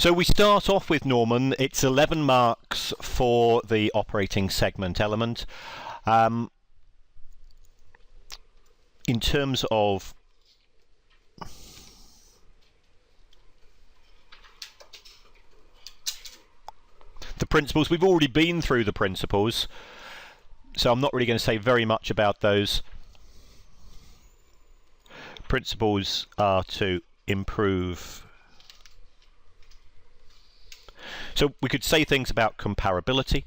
So we start off with Norman. It's 11 marks for the operating segment element. In terms of the principles, we've already been through the principles, so I'm not really going to say very much about those. Principles are to improve. So we could say things about comparability.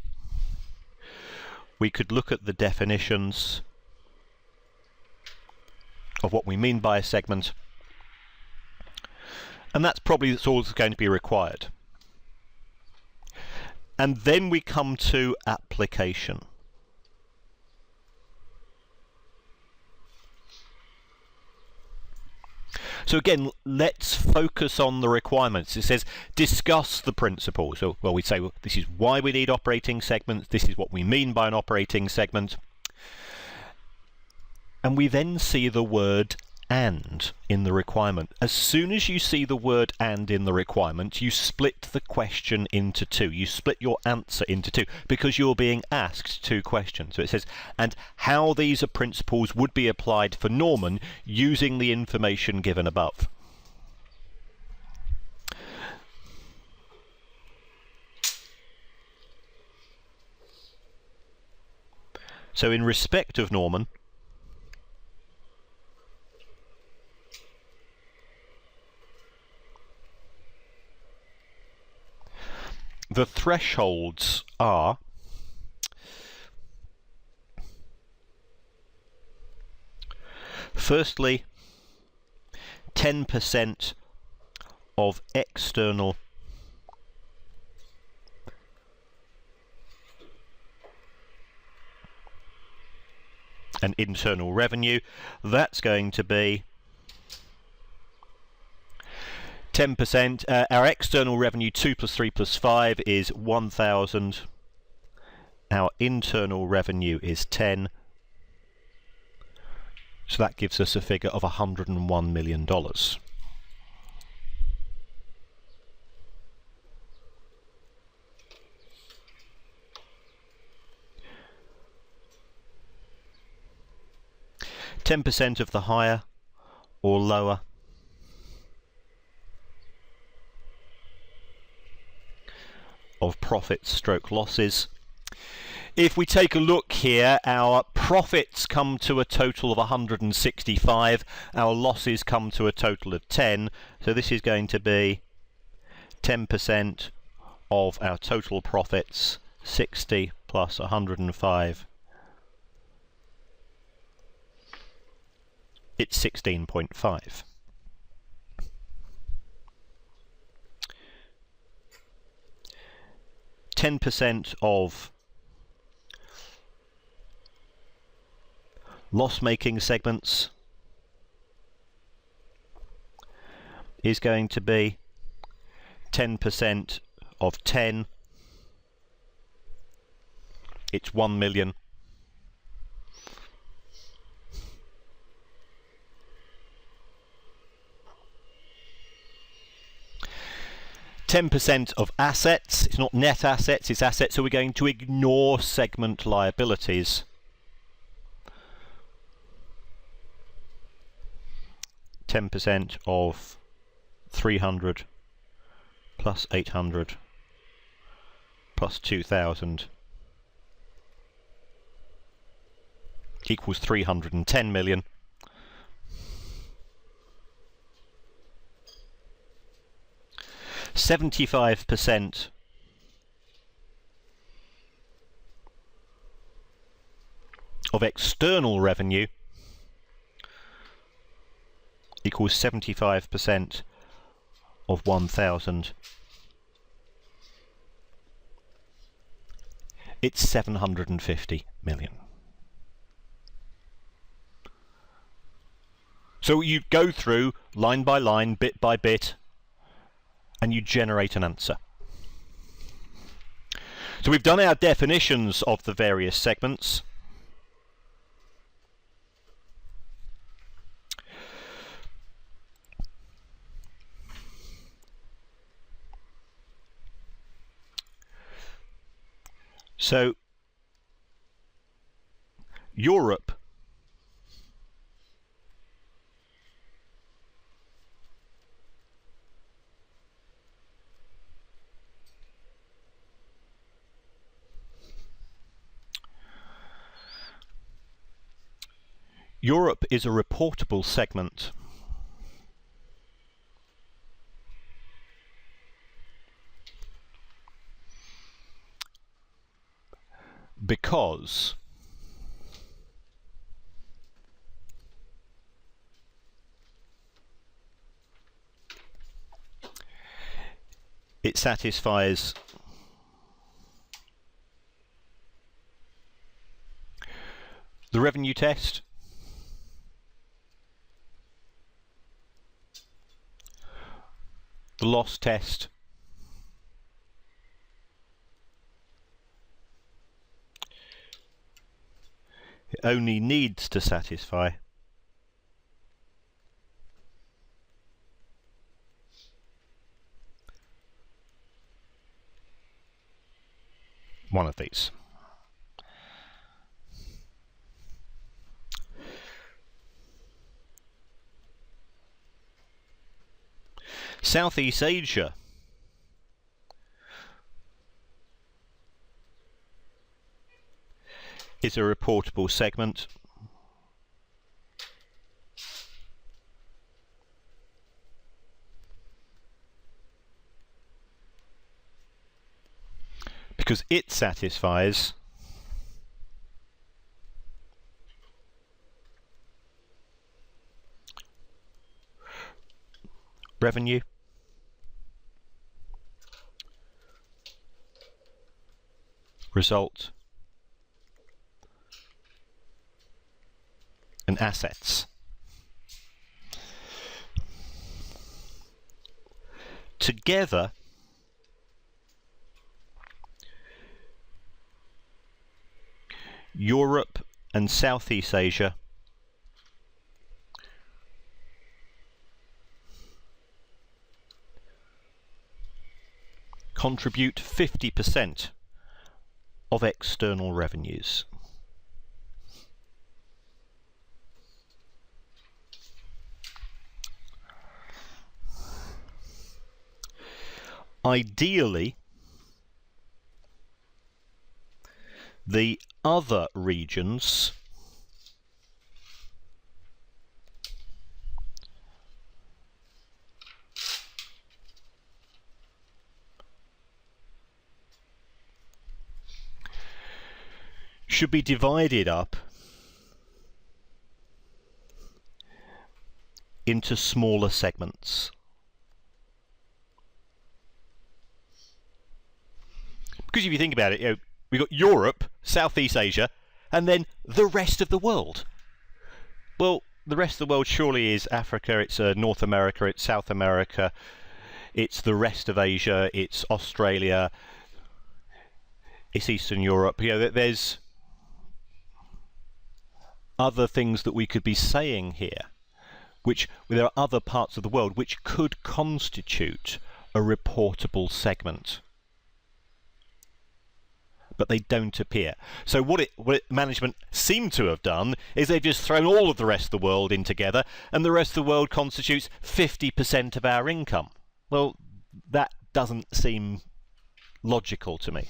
We could look at the definitions of what we mean by a segment, and that's all that's going to be required. And then we come to application. So again, let's focus on the requirements. It says discuss the principles. So, well, we say, well, this is why we need operating segments. This is what we mean by an operating segment. And we then see the word and in the requirement. As soon as you see the word and in the requirement, you split the question into two. You split your answer into two because you're being asked two questions. So it says, and how these are principles would be applied for Norman using the information given above. So in respect of Norman, the thresholds are firstly 10% of external and internal revenue. That's going to be 10%. Our external revenue, 2 plus 3 plus 5 is 1,000. Our internal revenue is 10. So that gives us a figure of $101 million. %10 of the higher or lower of profits stroke losses. If we take a look here, our profits come to a total of 165, our losses come to a total of 10, so this is going to be 10% of our total profits, 60 plus 105. It's 16.5. %10 of loss-making segments is going to be 10% of 10. It's 1 million. %10 of assets, it's not net assets, it's assets, so we're going to ignore segment liabilities. %10 of 300 plus 800 plus 2,000 equals 310 million. %75 of external revenue equals 75% of 1,000. It's 750 million. So you go through line by line, bit by bit, and you generate an answer. So we've done our definitions of the various segments. So Europe is a reportable segment because it satisfies the revenue test, the loss test, it only needs to satisfy one of these. Southeast Asia is a reportable segment because it satisfies revenue, result, and assets. Together, Europe and Southeast Asia contribute 50% of external revenues. Ideally, the other regions should be divided up into smaller segments. Because if you think about it, we've got Europe, Southeast Asia, and then the rest of the world. Well, the rest of the world surely is Africa, it's North America, it's South America, it's the rest of Asia, it's Australia, it's Eastern Europe. There's other things that we could be saying here, which there are other parts of the world which could constitute a reportable segment. But they don't appear. So what management seem to have done is they've just thrown all of the rest of the world in together, and the rest of the world constitutes 50% of our income. Well, that doesn't seem logical to me.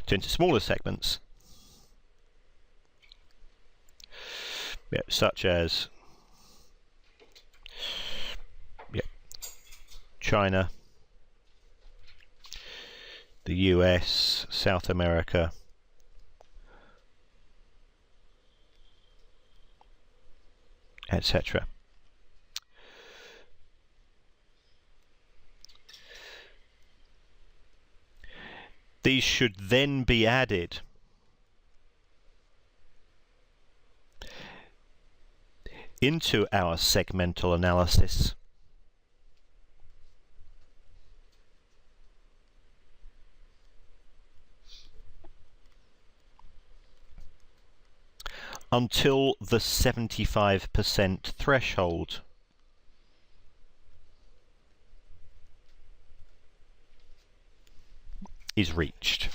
Turn to smaller segments, such as China, the US, South America, etc. These should then be added into our segmental analysis until the 75% threshold is reached.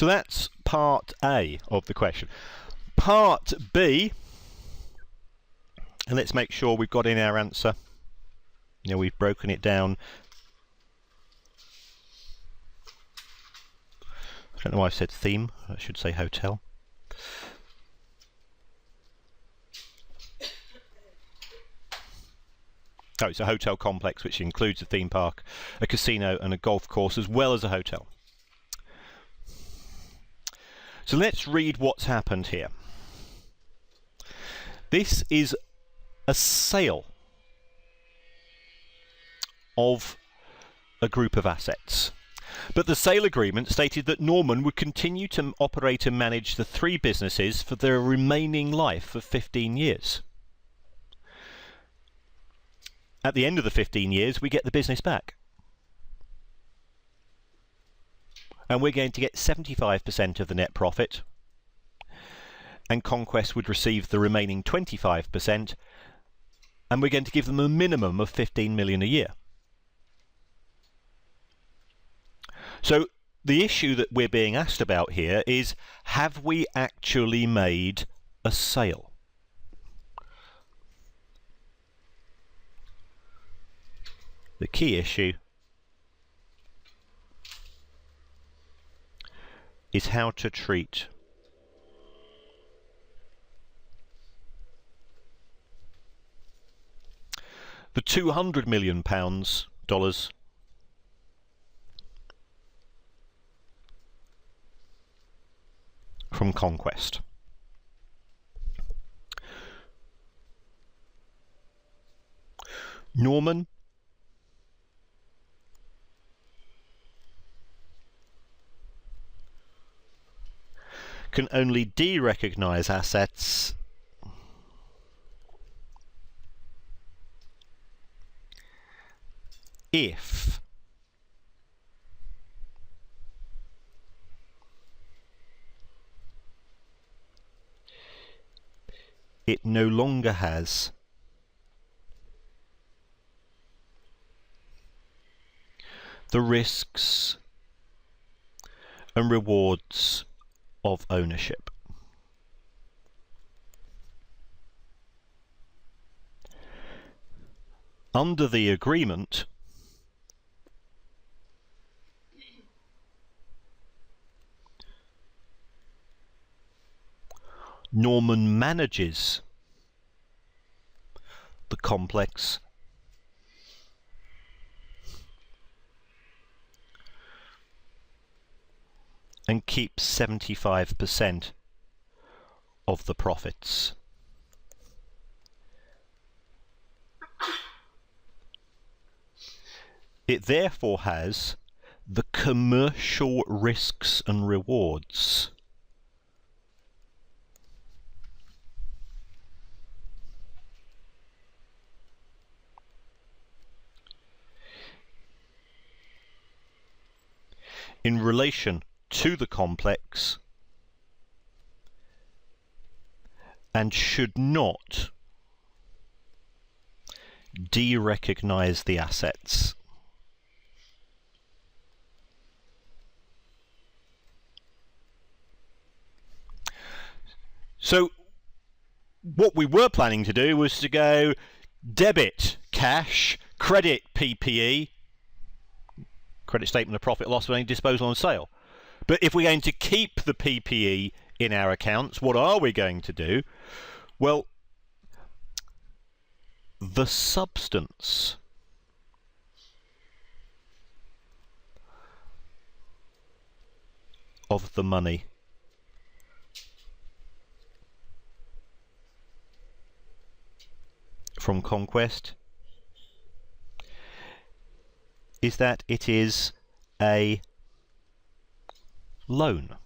So that's part A of the question. Part B, and let's make sure we've got in our answer. You know, we've broken it down. I don't know why I said theme. I should say hotel. Oh, it's a hotel complex which includes a theme park, a casino and a golf course as well as a hotel. So let's read what's happened here. This is a sale of a group of assets. But the sale agreement stated that Norman would continue to operate and manage the three businesses for their remaining life of 15 years. At the end of the 15 years, we get the business back. And we're going to get 75% of the net profit. And Conquest would receive the remaining 25%. And we're going to give them a minimum of 15 million a year. So the issue that we're being asked about here is, have we actually made a sale? The key issue is how to treat the £200 million from Conquest. Norman can only de-recognise assets if it no longer has the risks and rewards of ownership. Under the agreement, Norman manages the complex and keeps 75% of the profits. It therefore has the commercial risks and rewards in relation to the complex and should not de-recognise the assets. So what we were planning to do was to go debit cash, credit PPE, credit statement of profit, loss, and disposal and sale. But if we're going to keep the PPE in our accounts, what are we going to do? Well, the substance of the money from Conquest is that it is a loan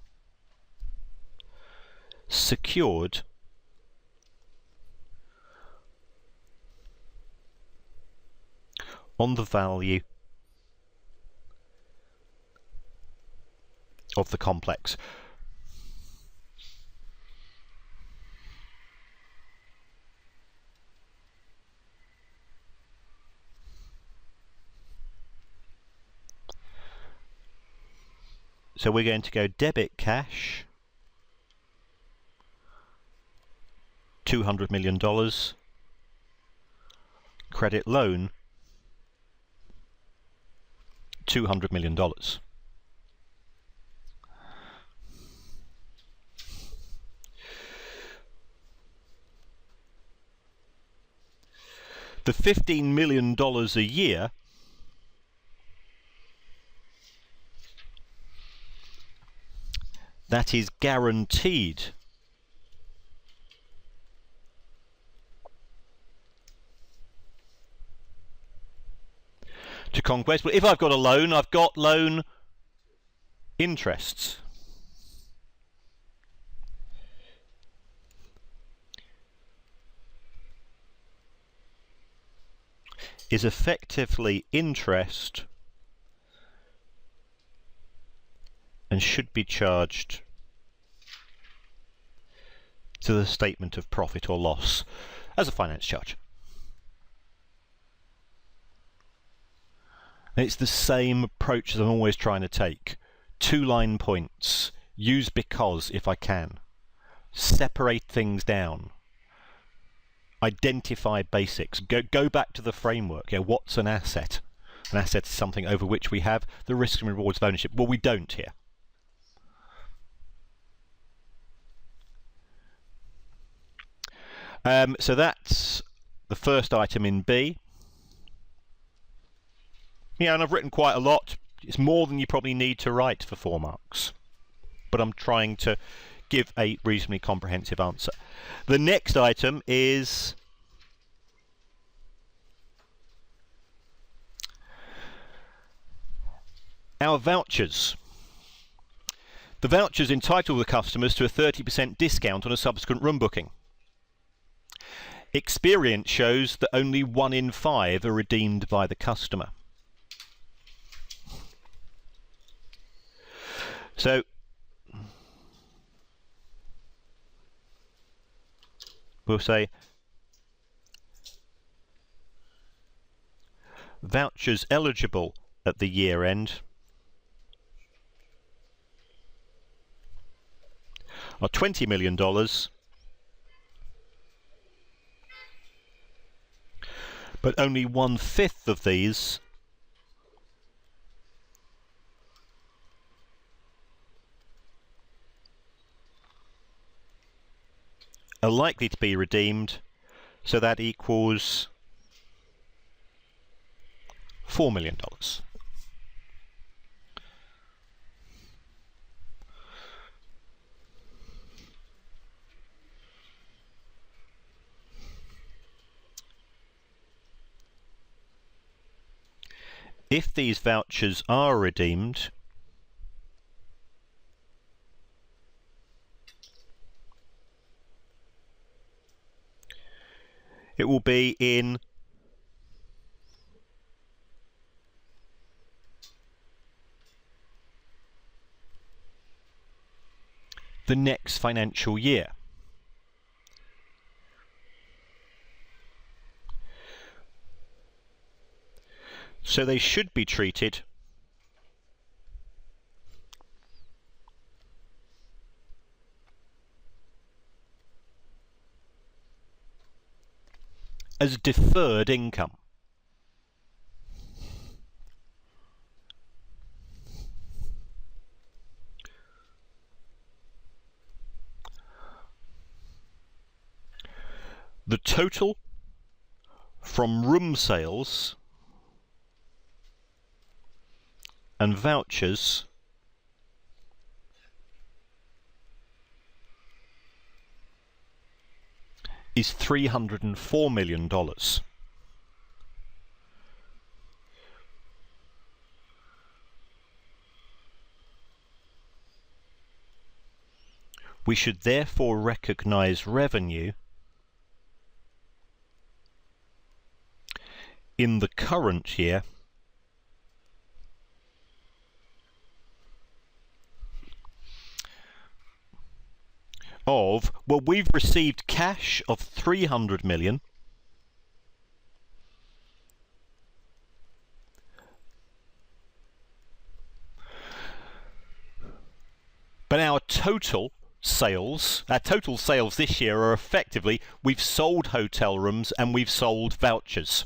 secured on the value of the complex. So we're going to go debit cash, $200 million, credit loan, $200 million. The $15 million a year that is guaranteed to Conquest. But if I've got a loan, I've got loan interests. Is effectively interest and should be charged to the statement of profit or loss as a finance charge. And it's the same approach as I'm always trying to take. 2 line points. Use because if I can. Separate things down. Identify basics. Go back to the framework. What's an asset? An asset is something over which we have the risks and rewards of ownership. Well, we don't here. So that's the first item in B. Yeah, and I've written quite a lot. It's more than you probably need to write for 4 marks. But I'm trying to give a reasonably comprehensive answer. The next item is our vouchers. The vouchers entitle the customers to a 30% discount on a subsequent room booking. Experience shows that only 1 in 5 are redeemed by the customer. So we'll say vouchers eligible at the year end are $20 million, but only 1/5 of these are likely to be redeemed, so that equals $4 million. If these vouchers are redeemed, it will be in the next financial year. So they should be treated as deferred income. The total from room sales and vouchers is $304 million. We should therefore recognize revenue in the current year of, well, we've received cash of 300 million. But our total sales this year are effectively, we've sold hotel rooms and we've sold vouchers.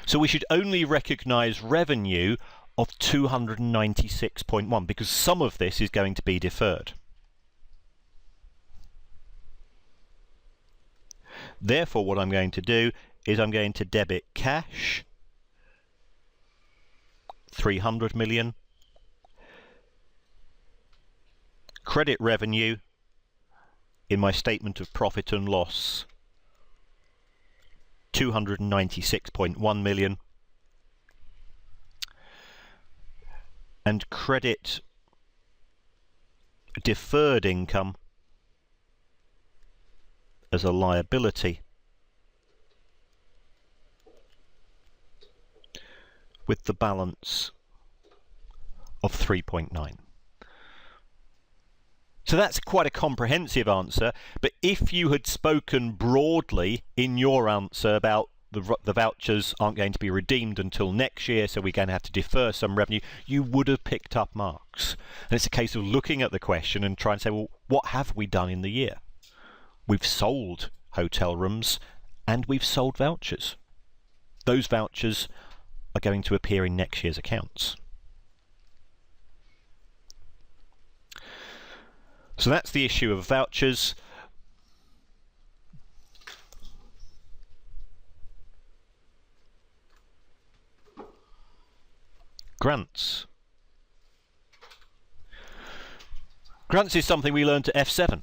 So we should only recognise revenue of 296.1 because some of this is going to be deferred. Therefore, what I'm going to do is I'm going to debit cash, 300 million, credit revenue in my statement of profit and loss, 296.1 million, and credit deferred income as a liability with the balance of 3.9. So that's quite a comprehensive answer, but if you had spoken broadly in your answer about the vouchers aren't going to be redeemed until next year, so we're going to have to defer some revenue, you would have picked up marks. And it's a case of looking at the question and trying to say, well, what have we done in the year? We've sold hotel rooms and we've sold vouchers. Those vouchers are going to appear in next year's accounts. So that's the issue of vouchers. Grants. Grants is something we learned at F7.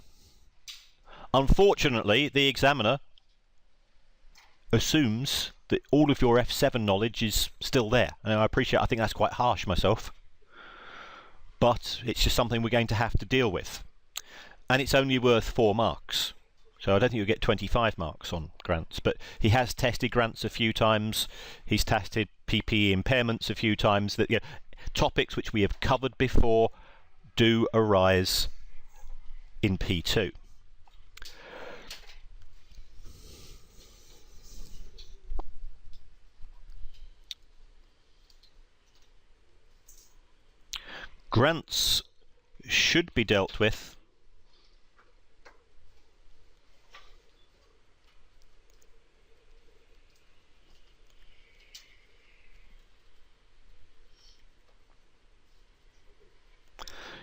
Unfortunately, the examiner assumes that all of your F7 knowledge is still there. And I think that's quite harsh myself. But it's just something we're going to have to deal with. And it's only worth 4 marks. So I don't think you'll get 25 marks on grants. But he has tested grants a few times. He's tested PPE impairments a few times. That topics which we have covered before do arise in P2. Grants should be dealt with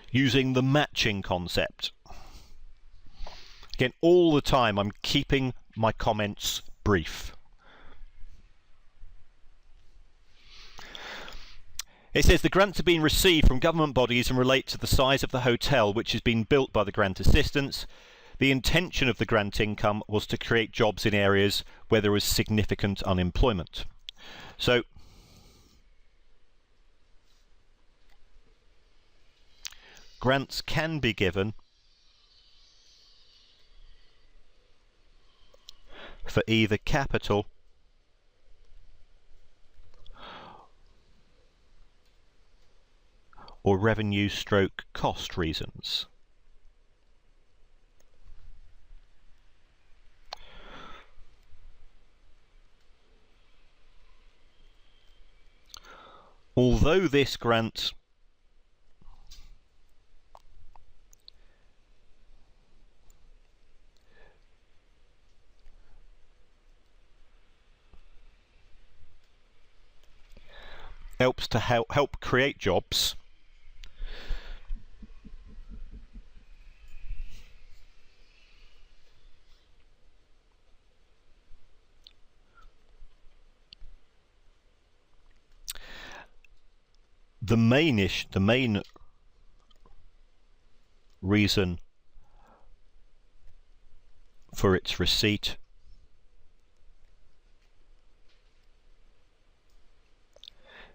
using the matching concept. Again, all the time I'm keeping my comments brief. It says the grants have been received from government bodies and relate to the size of the hotel which has been built by the grant assistants. The intention of the grant income was to create jobs in areas where there was significant unemployment. So grants can be given for either capital or revenue stroke cost reasons. Although this grant helps to help create jobs, the main reason for its receipt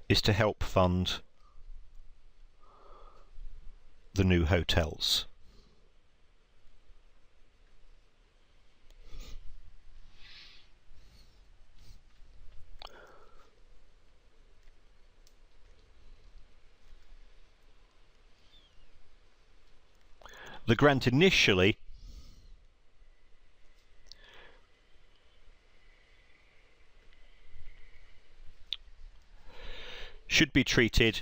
is to help fund the new hotels. The grant initially should be treated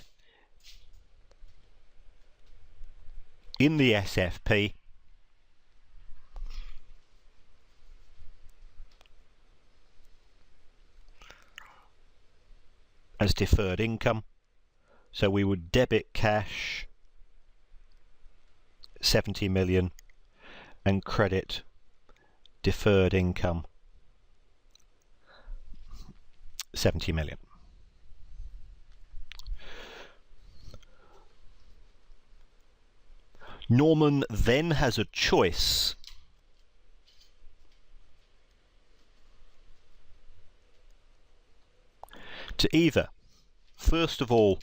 in the SFP as deferred income. So we would debit cash 70 million and credit deferred income 70 million. Norman then has a choice to either, first of all,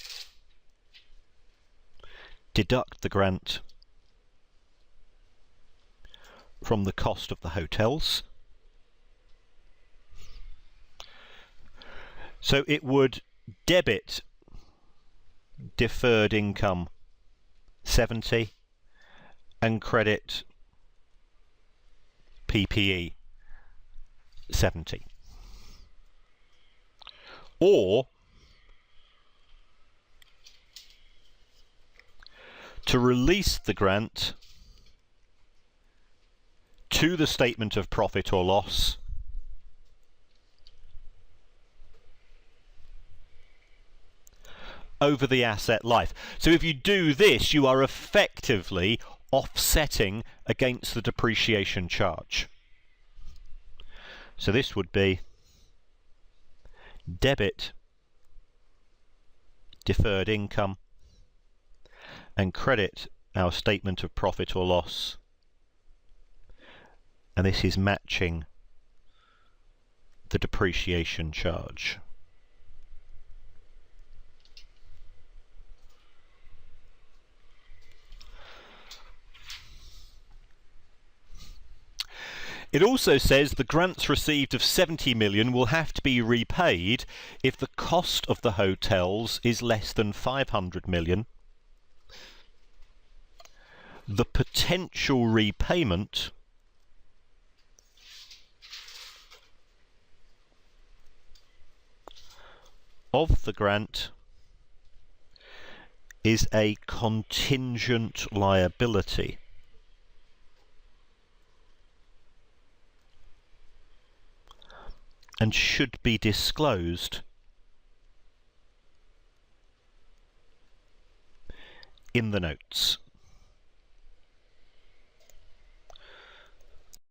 deduct the grant from the cost of the hotels. So it would debit deferred income 70 and credit PPE 70. Or to release the grant to the statement of profit or loss over the asset life. So if you do this, you are effectively offsetting against the depreciation charge. So this would be debit deferred income and credit our statement of profit or loss, and this is matching the depreciation charge. It also says the grants received of 70 million will have to be repaid if the cost of the hotels is less than 500 million. The potential repayment of the grant is a contingent liability. And should be disclosed in the notes.